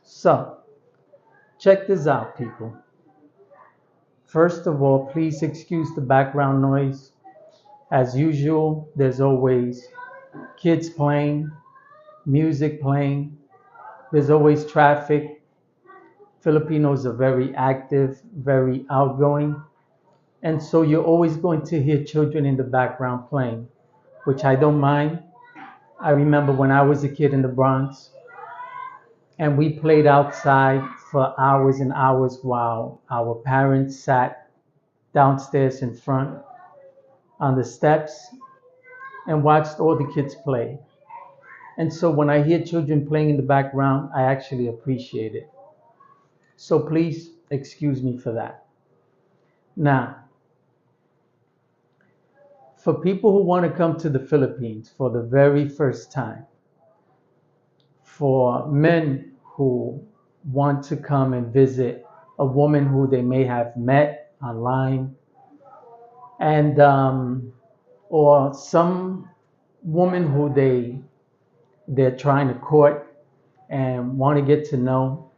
So, check this out, people. First of all, please excuse the background noise. As usual, there's always kids playing, music playing, there's always traffic. Filipinos are very active, very outgoing, and so you're always going to hear children in the background playing, which I don't mind. I remember when I was a kid in the Bronx, and we played outside for hours and hours while our parents sat downstairs in front on the steps and watched all the kids play. And so when I hear children playing in the background, I actually appreciate it. So please excuse me for that. Now, for people who want to come to the Philippines for the very first time, for men who want to come and visit a woman who they may have met online, and or some woman who they're trying to court and want to get to know,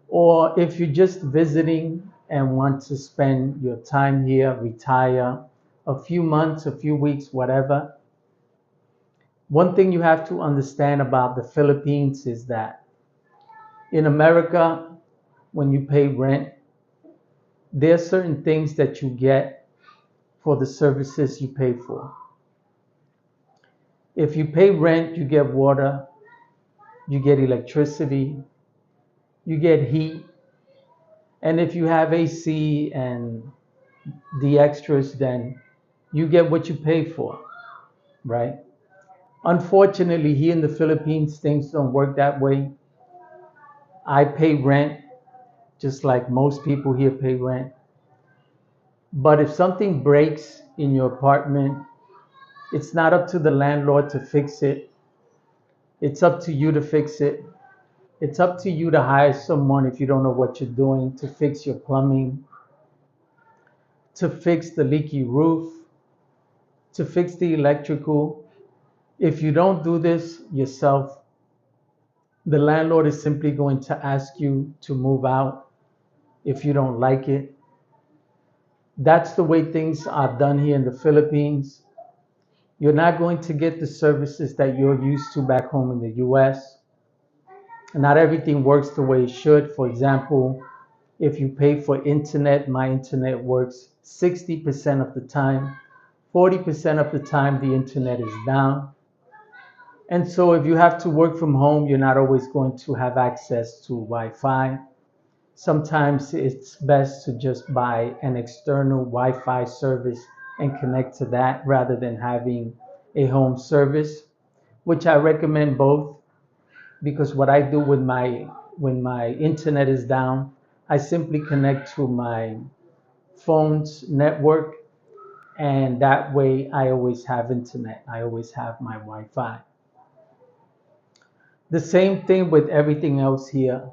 or if you're just visiting and want to spend your time here, retire a few months, a few weeks, whatever. One thing you have to understand about the Philippines is that in America, when you pay rent, there are certain things that you get for the services you pay for. If you pay rent, you get water, you get electricity, you get heat, and if you have AC and the extras, then you get what you pay for, right? Unfortunately, here in the Philippines, things don't work that way. I pay rent just like most people here pay rent. But if something breaks in your apartment, it's not up to the landlord to fix it. It's up to you to fix it. It's up to you to hire someone if you don't know what you're doing to fix your plumbing, to fix the leaky roof, to fix the electrical. If you don't do this yourself, the landlord is simply going to ask you to move out if you don't like it. That's the way things are done here in the Philippines. You're not going to get the services that you're used to back home in the US. Not everything works the way it should. For example, if you pay for internet, my internet works 60% of the time. 40% of the time, the internet is down. And so if you have to work from home, you're not always going to have access to Wi-Fi. Sometimes it's best to just buy an external Wi-Fi service and connect to that rather than having a home service, which I recommend both because what I do with my when my internet is down, I simply connect to my phone's network and that way I always have internet. I always have my Wi-Fi. The same thing with everything else here.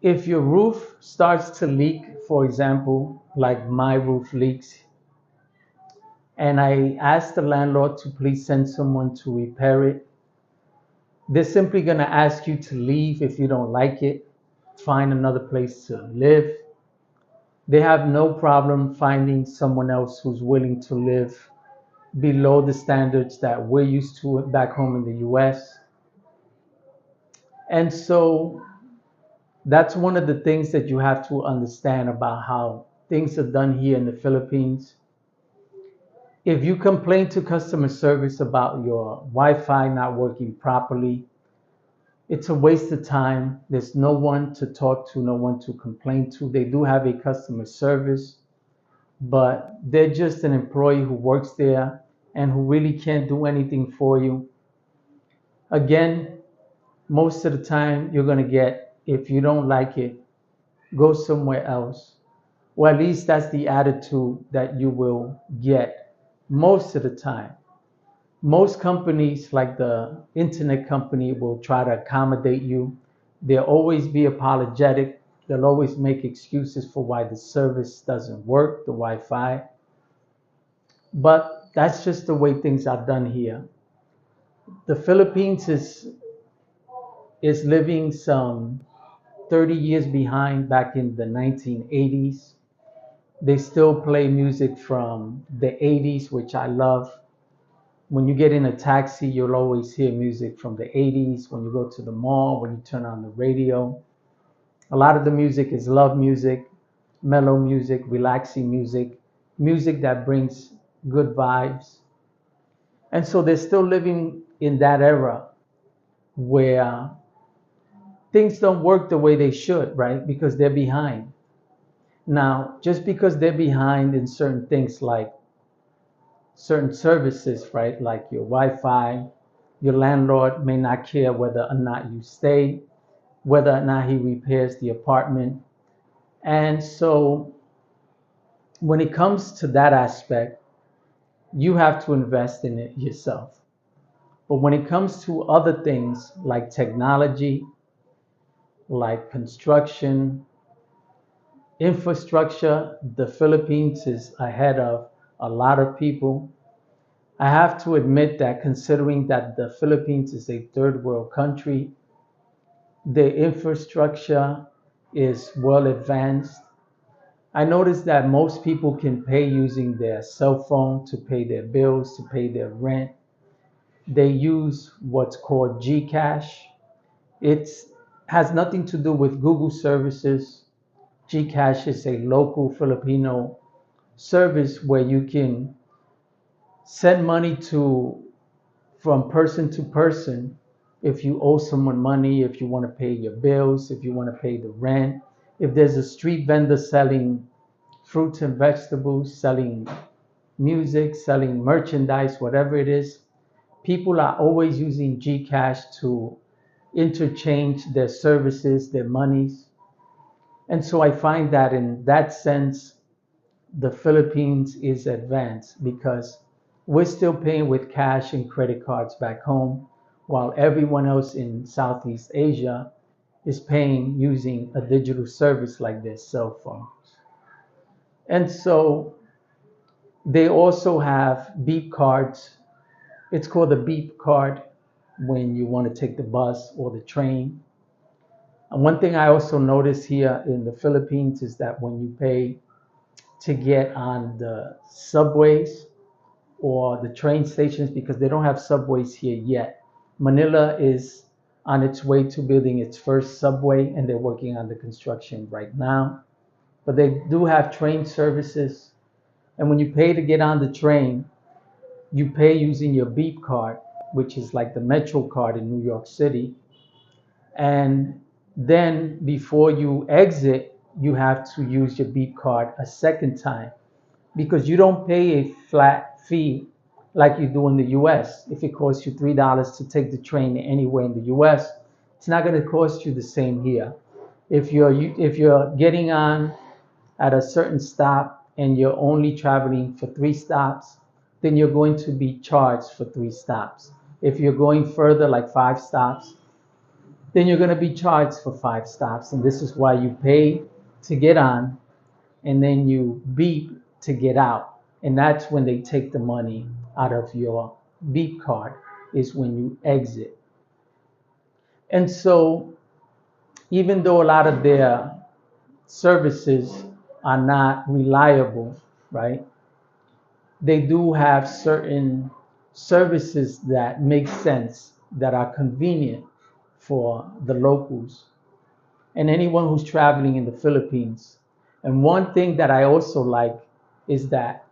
If your roof starts to leak, for example, like my roof leaks, and I ask the landlord to please send someone to repair it, they're simply going to ask you to leave if you don't like it, find another place to live. They have no problem finding someone else who's willing to live below the standards that we're used to back home in the US. And so that's one of the things that you have to understand about how things are done here in the Philippines. If you complain to customer service about your Wi-Fi not working properly, it's a waste of time. There's no one to talk to, no one to complain to. They do have a customer service, but they're just an employee who works there and who really can't do anything for you. Again, most of the time you're going to get, if you don't like it, go somewhere else. Or at least that's the attitude that you will get most of the time. Most companies, like the internet company, will try to accommodate you. They'll always be apologetic. They'll always make excuses for why the service doesn't work, the Wi Fi. But that's just the way things are done here. The Philippines is is living some 30 years behind back in the 1980s. They still play music from the 80s, which I love. When you get in a taxi, you'll always hear music from the 80s. When you go to the mall, when you turn on the radio, a lot of the music is love music, mellow music, relaxing music, music that brings good vibes. And so they're still living in that era where things don't work the way they should, right? Because they're behind. Now, just because they're behind in certain things like certain services, right? Like your Wi Fi, your landlord may not care whether or not you stay, whether or not he repairs the apartment. And so when it comes to that aspect, you have to invest in it yourself. But when it comes to other things like technology, like construction, infrastructure, the Philippines is ahead of a lot of people. I have to admit that considering that the Philippines is a third world country, the infrastructure is well advanced. I noticed that most people can pay using their cell phone to pay their bills, to pay their rent. They use what's called Gcash. It has nothing to do with Google services. Gcash is a local Filipino service where you can send money to from person to person if you owe someone money, if you want to pay your bills, if you want to pay the rent, if there's a street vendor selling fruits and vegetables, selling music, selling merchandise, whatever it is, people are always using Gcash to interchange their services, their monies. And so I find that in that sense, the Philippines is advanced because we're still paying with cash and credit cards back home, while everyone else in Southeast Asia is paying using a digital service like their cell phones. And so they also have beep cards. It's called the beep card when you want to take the bus or the train. And one thing I also notice here in the Philippines is that when you pay to get on the subways or the train stations, because they don't have subways here yet. Manila is on its way to building its first subway, and they're working on the construction right now. But they do have train services. And when you pay to get on the train, you pay using your beep card, which is like the Metro card in New York City. And then before you exit, you have to use your beep card a second time because you don't pay a flat fee like you do in the US. If it costs you $3 to take the train anywhere in the US, it's not going to cost you the same here. If you're getting on at a certain stop and you're only traveling for 3 stops, then you're going to be charged for 3 stops. If you're going further, like 5 stops, then you're going to be charged for 5 stops. And this is why you pay to get on and then you beep to get out. And that's when they take the money out of your beep card, is when you exit. And so, even though a lot of their services are not reliable, right? They do have certain services that make sense, that are convenient for the locals and anyone who's traveling in the Philippines. And one thing that I also like is that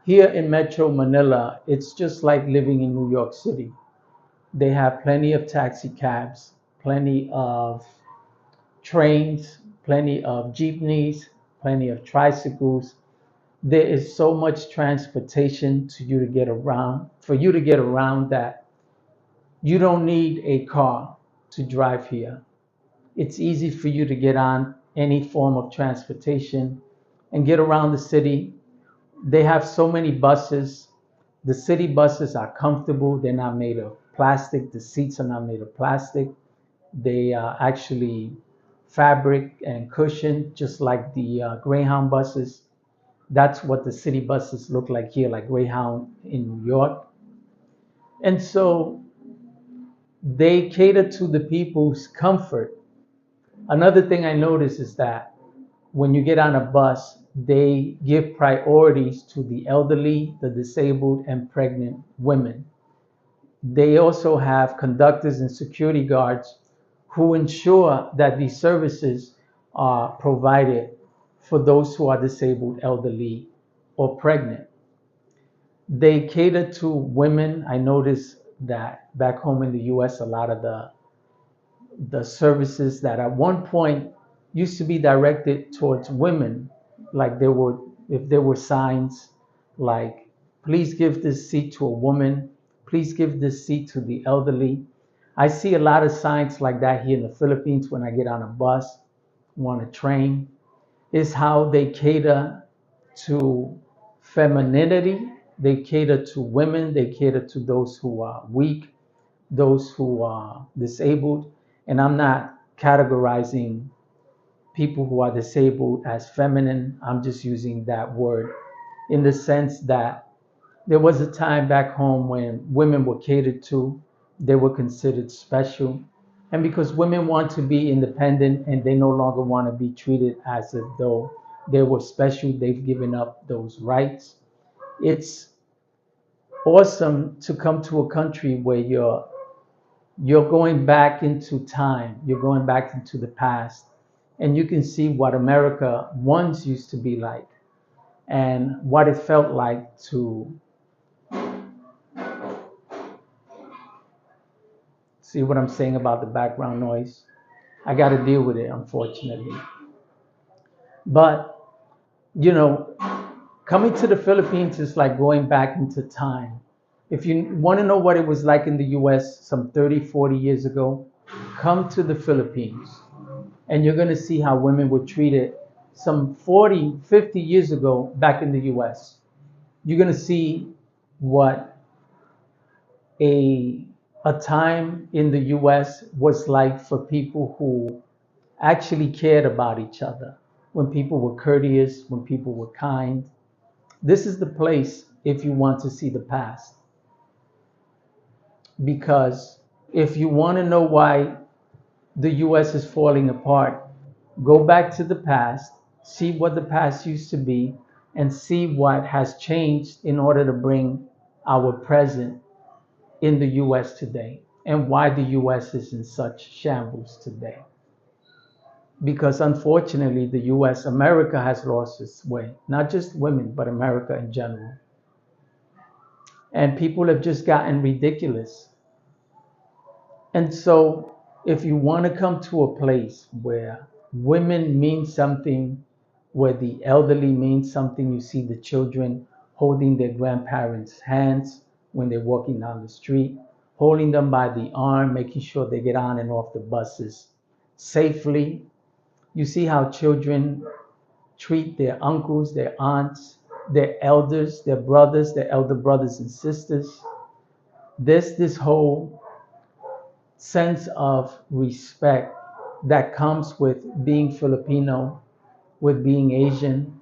here in Metro Manila, it's just like living in New York City. They have plenty of taxi cabs, plenty of trains, plenty of jeepneys, plenty of tricycles. There is so much transportation to you to get around, for you to get around, that you don't need a car to drive here. It's easy for you to get on any form of transportation and get around the city. They have so many buses. The city buses are comfortable. They're not made of plastic. The seats are not made of plastic. They are actually fabric and cushion, just like the Greyhound buses. That's what the city buses look like here, like Greyhound in New York. And so They cater to the people's comfort. Another thing I notice is that when you get on a bus, they give priorities to the elderly, the disabled, and pregnant women. They also have conductors and security guards who ensure that these services are provided for those who are disabled, elderly, or pregnant. They cater to women. I notice that back home in the US, a lot of the services that at one point used to be directed towards women, like there were, if there were signs like, please give this seat to a woman, please give this seat to the elderly. I see a lot of signs like that here in the Philippines when I get on a bus, on a train, is how they cater to femininity, they cater to women, they cater to those who are weak, those who are disabled. And I'm not categorizing people who are disabled as feminine. I'm just using that word in the sense that there was a time back home when women were catered to, they were considered special. And because women want to be independent and they no longer want to be treated as if though they were special, they've given up those rights. It's awesome to come to a country where you're going back into time, you're going back into the past, and you can see what America once used to be like and what it felt like to see what I'm saying about the background noise. I got to deal with it, unfortunately. But, you know, coming to the Philippines is like going back into time. If you want to know what it was like in the US some 30, 40 years ago, come to the Philippines and you're going to see how women were treated some 40, 50 years ago back in the US. You're going to see what a a time in the US was like for people who actually cared about each other, when people were courteous, when people were kind. This is the place if you want to see the past. Because if you want to know why the US is falling apart, go back to the past, see what the past used to be, and see what has changed in order to bring our present in the US today and why the US is in such shambles today. Because unfortunately, the US, America has lost its way, not just women, but America in general. And people have just gotten ridiculous. And so, if you want to come to a place where women mean something, where the elderly means something, you see the children holding their grandparents' hands when they're walking down the street, holding them by the arm, making sure they get on and off the buses safely. You see how children treat their uncles, their aunts, their elders, their brothers, their elder brothers and sisters. There's this whole sense of respect that comes with being Filipino, with being Asian.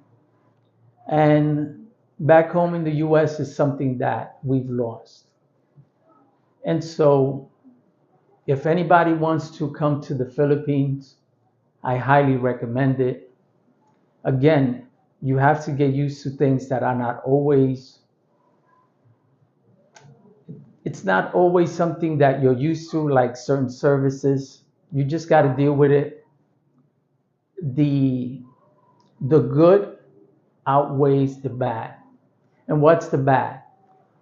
And back home in the US is something that we've lost. And so, if anybody wants to come to the Philippines, I highly recommend it. Again, you have to get used to things that are not always, it's not always something that you're used to, like certain services. You just got to deal with it. The the good outweighs the bad. And what's the bad?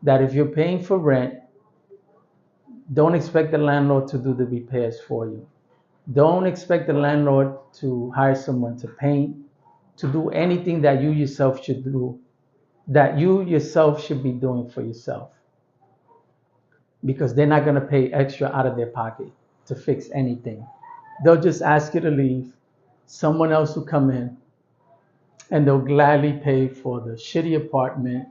That if you're paying for rent, don't expect the landlord to do the repairs for you. Don't expect the landlord to hire someone to paint, to do anything that you yourself should do, that you yourself should be doing for yourself. Because they're not going to pay extra out of their pocket to fix anything. They'll just ask you to leave. Someone else will come in and they'll gladly pay for the shitty apartment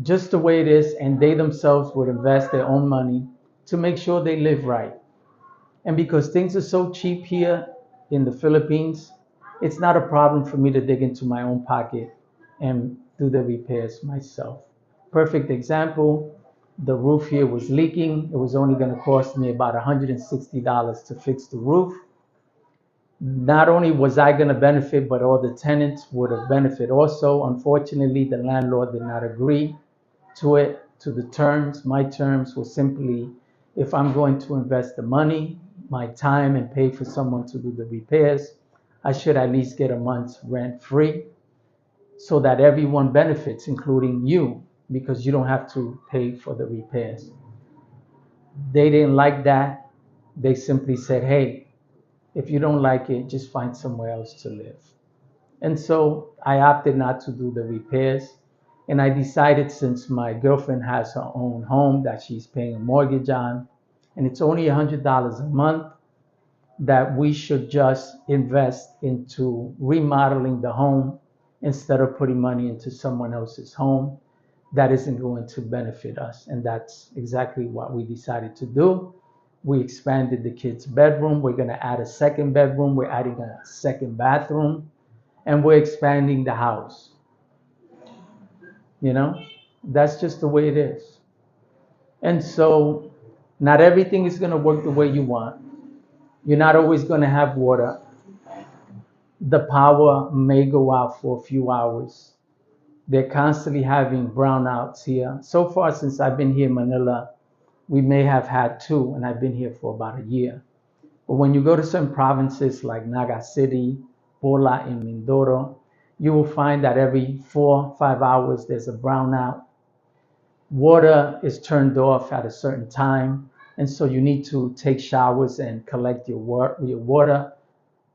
just the way it is, and they themselves would invest their own money to make sure they live right. And because things are so cheap here in the Philippines, it's not a problem for me to dig into my own pocket and do the repairs myself. Perfect example, The roof here was leaking. It was only going to cost me about $160 to fix the roof. Not only was I going to benefit, but all the tenants would have benefited also. Unfortunately, the landlord did not agree to it, to the terms. My terms were simply, if I'm going to invest the money, my time, and pay for someone to do the repairs, I should at least get a month's rent free so that everyone benefits, including you, because you don't have to pay for the repairs. They didn't like that. They simply said, hey, if you don't like it, just find somewhere else to live. And so I opted not to do the repairs. And I decided, since my girlfriend has her own home that she's paying a mortgage on, and it's only $100 a month, that we should just invest into remodeling the home instead of putting money into someone else's home that isn't going to benefit us. And that's exactly what we decided to do. We expanded the kids' bedroom. We're going to add a second bedroom. We're adding a second bathroom, and we're expanding the house. You know, that's just the way it is. And so, not everything is going to work the way you want. You're not always going to have water. The power may go out for a few hours. They're constantly having brownouts here. So far, since I've been here in Manila, we may have had two, and I've been here for about a year. But when you go to certain provinces like Naga City, Pola, and Mindoro, you will find that every 4 or 5 hours there's a brownout. Water is turned off at a certain time, and so you need to take showers and collect your water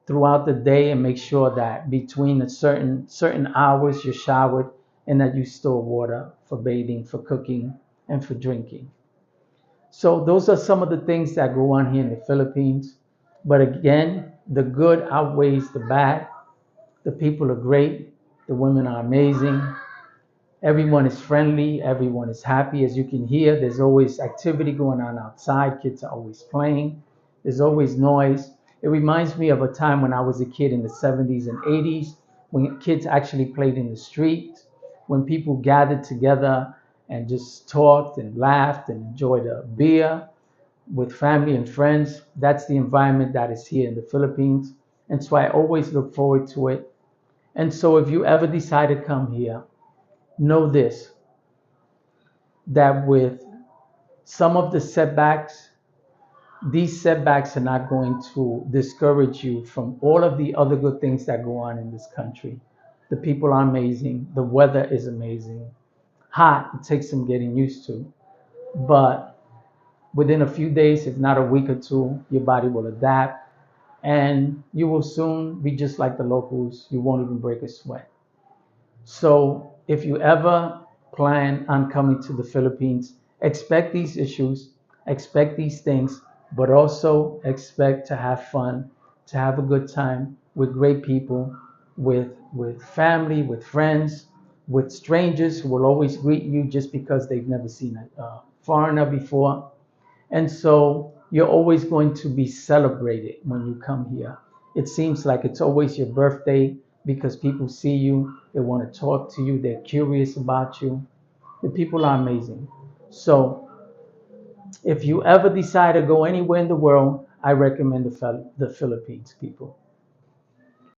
throughout the day and make sure that between a certain hours you're showered and that you store water for bathing, for cooking, and for drinking. So those are some of the things that go on here in the Philippines. But again, the good outweighs the bad. The people are great. The women are amazing. Everyone is friendly. Everyone is happy. As you can hear, there's always activity going on outside. Kids are always playing. There's always noise. It reminds me of a time when I was a kid in the 70s and 80s, when kids actually played in the street, when people gathered together and just talked and laughed and enjoyed a beer with family and friends. That's the environment that is here in the Philippines. And so I always look forward to it. And so if you ever decide to come here, know this, that with some of the setbacks, these setbacks are not going to discourage you from all of the other good things that go on in this country. The people are amazing. The weather is amazing. Hot, it takes some getting used to. But within a few days, if not a week or two, your body will adapt and you will soon be just like the locals. You won't even break a sweat. So if you ever plan on coming to the Philippines, expect these issues, expect these things, but also expect to have fun, to have a good time with great people, with family, with friends, with strangers who will always greet you just because they've never seen a foreigner before. And so you're always going to be celebrated when you come here. It seems like it's always your birthday because people see you, they want to talk to you, they're curious about you. The people are amazing. So if you ever decide to go anywhere in the world, I recommend the Philippines, people.